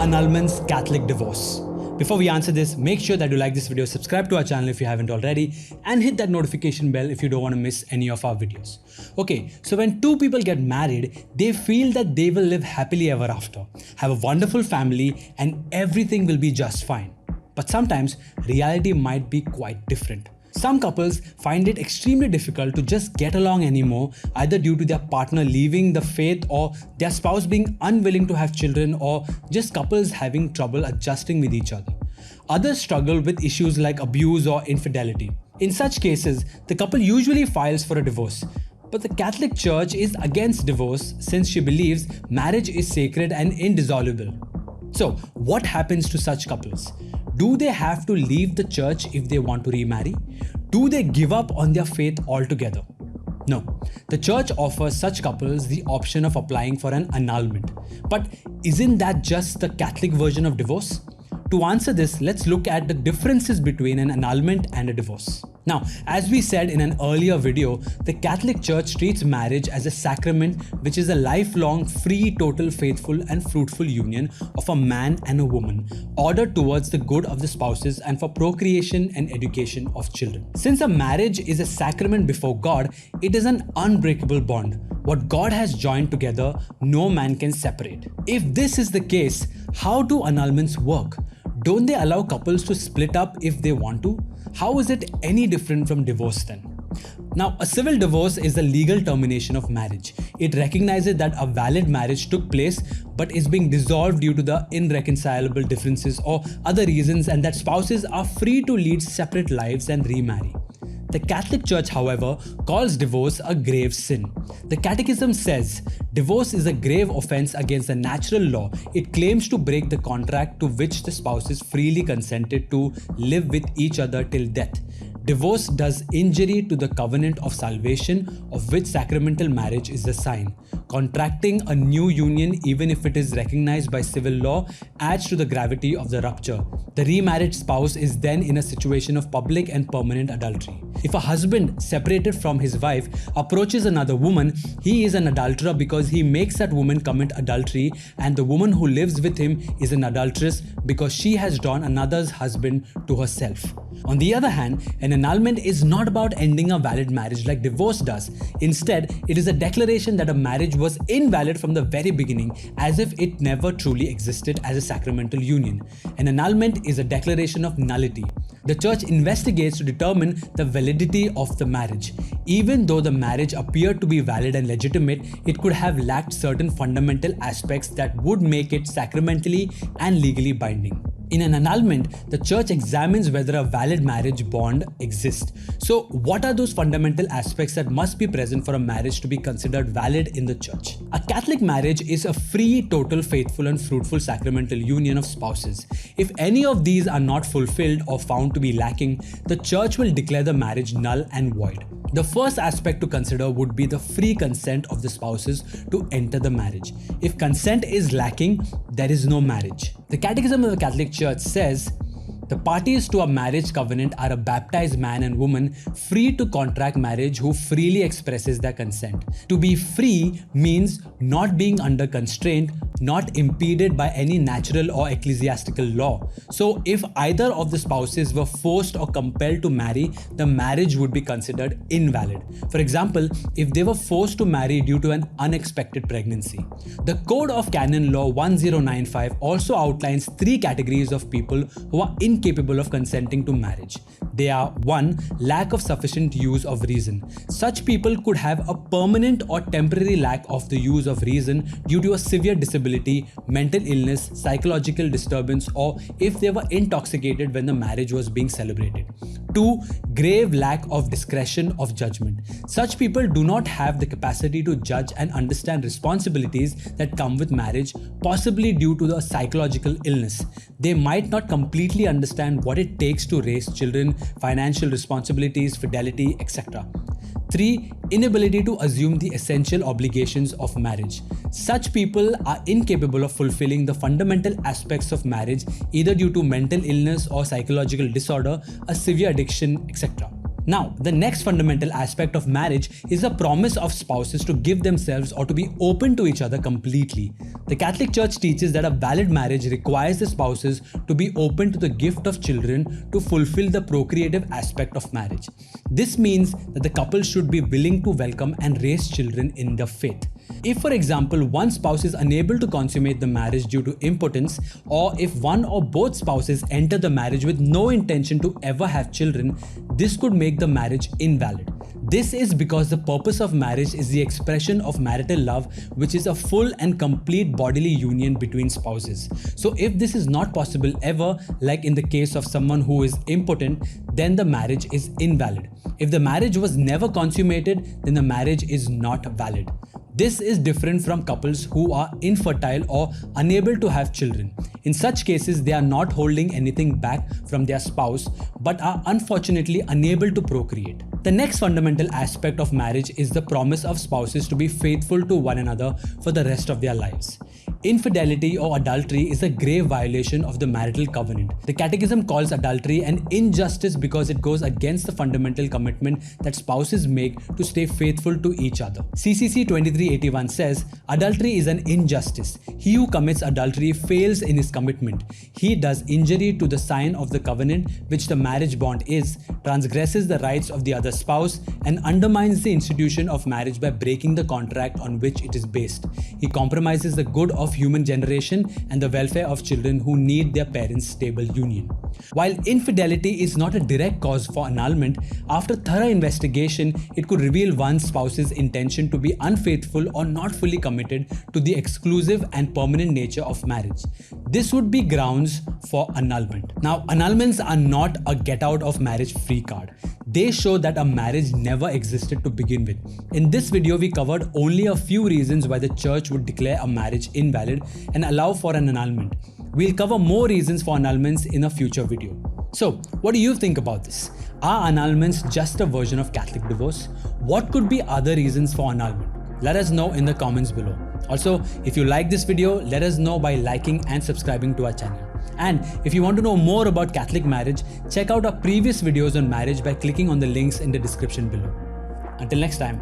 annulments Catholic divorce? Before we answer this, make sure that you like this video, subscribe to our channel if you haven't already, and hit that notification bell if you don't want to miss any of our videos. Okay, so when two people get married, they feel that they will live happily ever after, have a wonderful family, and everything will be just fine. But sometimes reality might be quite different. Some couples find it extremely difficult to just get along anymore, either due to their partner leaving the faith or their spouse being unwilling to have children, or just couples having trouble adjusting with each other. Others struggle with issues like abuse or infidelity. In such cases, the couple usually files for a divorce. But the Catholic Church is against divorce since she believes marriage is sacred and indissoluble. So, what happens to such couples? Do they have to leave the church if they want to remarry? Do they give up on their faith altogether? No. The church offers such couples the option of applying for an annulment. But isn't that just the Catholic version of divorce? To answer this, let's look at the differences between an annulment and a divorce. Now, as we said in an earlier video, the Catholic Church treats marriage as a sacrament, which is a lifelong, free, total, faithful and fruitful union of a man and a woman, ordered towards the good of the spouses and for procreation and education of children. Since a marriage is a sacrament before God, it is an unbreakable bond. What God has joined together, no man can separate. If this is the case, how do annulments work? Don't they allow couples to split up if they want to? How is it any different from divorce then? Now, a civil divorce is the legal termination of marriage. It recognizes that a valid marriage took place but is being dissolved due to the irreconcilable differences or other reasons, and that spouses are free to lead separate lives and remarry. The Catholic Church, however, calls divorce a grave sin. The Catechism says, divorce is a grave offense against the natural law. It claims to break the contract to which the spouses freely consented to live with each other till death. Divorce does injury to the covenant of salvation, of which sacramental marriage is a sign. Contracting a new union, even if it is recognized by civil law, adds to the gravity of the rupture. The remarried spouse is then in a situation of public and permanent adultery. If a husband separated from his wife approaches another woman, he is an adulterer because he makes that woman commit adultery, and the woman who lives with him is an adulteress because she has drawn another's husband to herself. On the other hand, an annulment is not about ending a valid marriage like divorce does. Instead, it is a declaration that a marriage was invalid from the very beginning, as if it never truly existed as a sacramental union. An annulment is a declaration of nullity. The church investigates to determine the validity of the marriage. Even though the marriage appeared to be valid and legitimate, it could have lacked certain fundamental aspects that would make it sacramentally and legally binding. In an annulment, the church examines whether a valid marriage bond exists. So, what are those fundamental aspects that must be present for a marriage to be considered valid in the church? A Catholic marriage is a free, total, faithful and fruitful sacramental union of spouses. If any of these are not fulfilled or found to be lacking, the church will declare the marriage null and void. The first aspect to consider would be the free consent of the spouses to enter the marriage. If consent is lacking, there is no marriage. The Catechism of the Catholic Church says, the parties to a marriage covenant are a baptized man and woman free to contract marriage who freely expresses their consent. To be free means not being under constraint, not impeded by any natural or ecclesiastical law. So if either of the spouses were forced or compelled to marry, the marriage would be considered invalid. For example, if they were forced to marry due to an unexpected pregnancy. The Code of Canon Law 1095 also outlines three categories of people who are incapable of consenting to marriage. They are 1. Lack of sufficient use of reason. Such people could have a permanent or temporary lack of the use of reason due to a severe disability, mental illness, psychological disturbance, or if they were intoxicated when the marriage was being celebrated. 2. Grave lack of discretion of judgment. Such people do not have the capacity to judge and understand responsibilities that come with marriage, possibly due to the psychological illness. They might not completely understand what it takes to raise children, financial responsibilities, fidelity, etc. 3. Inability to assume the essential obligations of marriage. Such people are incapable of fulfilling the fundamental aspects of marriage either due to mental illness or psychological disorder, a severe addiction, etc. Now, the next fundamental aspect of marriage is the promise of spouses to give themselves or to be open to each other completely. The Catholic Church teaches that a valid marriage requires the spouses to be open to the gift of children to fulfill the procreative aspect of marriage. This means that the couple should be willing to welcome and raise children in the faith. If, for example, one spouse is unable to consummate the marriage due to impotence, or if one or both spouses enter the marriage with no intention to ever have children, this could make the marriage invalid. This is because the purpose of marriage is the expression of marital love, which is a full and complete bodily union between spouses. So if this is not possible ever, like in the case of someone who is impotent, then the marriage is invalid. If the marriage was never consummated, then the marriage is not valid. This is different from couples who are infertile or unable to have children. In such cases, they are not holding anything back from their spouse, but are unfortunately unable to procreate. The next fundamental aspect of marriage is the promise of spouses to be faithful to one another for the rest of their lives. Infidelity or adultery is a grave violation of the marital covenant. The Catechism calls adultery an injustice because it goes against the fundamental commitment that spouses make to stay faithful to each other. CCC 2381 says, adultery is an injustice. He who commits adultery fails in his commitment. He does injury to the sign of the covenant which the marriage bond is, transgresses the rights of the other spouse, and undermines the institution of marriage by breaking the contract on which it is based. He compromises the good of human generation and the welfare of children who need their parents' stable union. While infidelity is not a direct cause for annulment, after thorough investigation, it could reveal one spouse's intention to be unfaithful or not fully committed to the exclusive and permanent nature of marriage. This would be grounds for annulment. Now, annulments are not a get out of marriage free card. They show that a marriage never existed to begin with. In this video, we covered only a few reasons why the church would declare a marriage invalid and allow for an annulment. We'll cover more reasons for annulments in a future video. So, what do you think about this? Are annulments just a version of Catholic divorce? What could be other reasons for annulment? Let us know in the comments below. Also, if you like this video, let us know by liking and subscribing to our channel. And if you want to know more about Catholic marriage, check out our previous videos on marriage by clicking on the links in the description below. Until next time.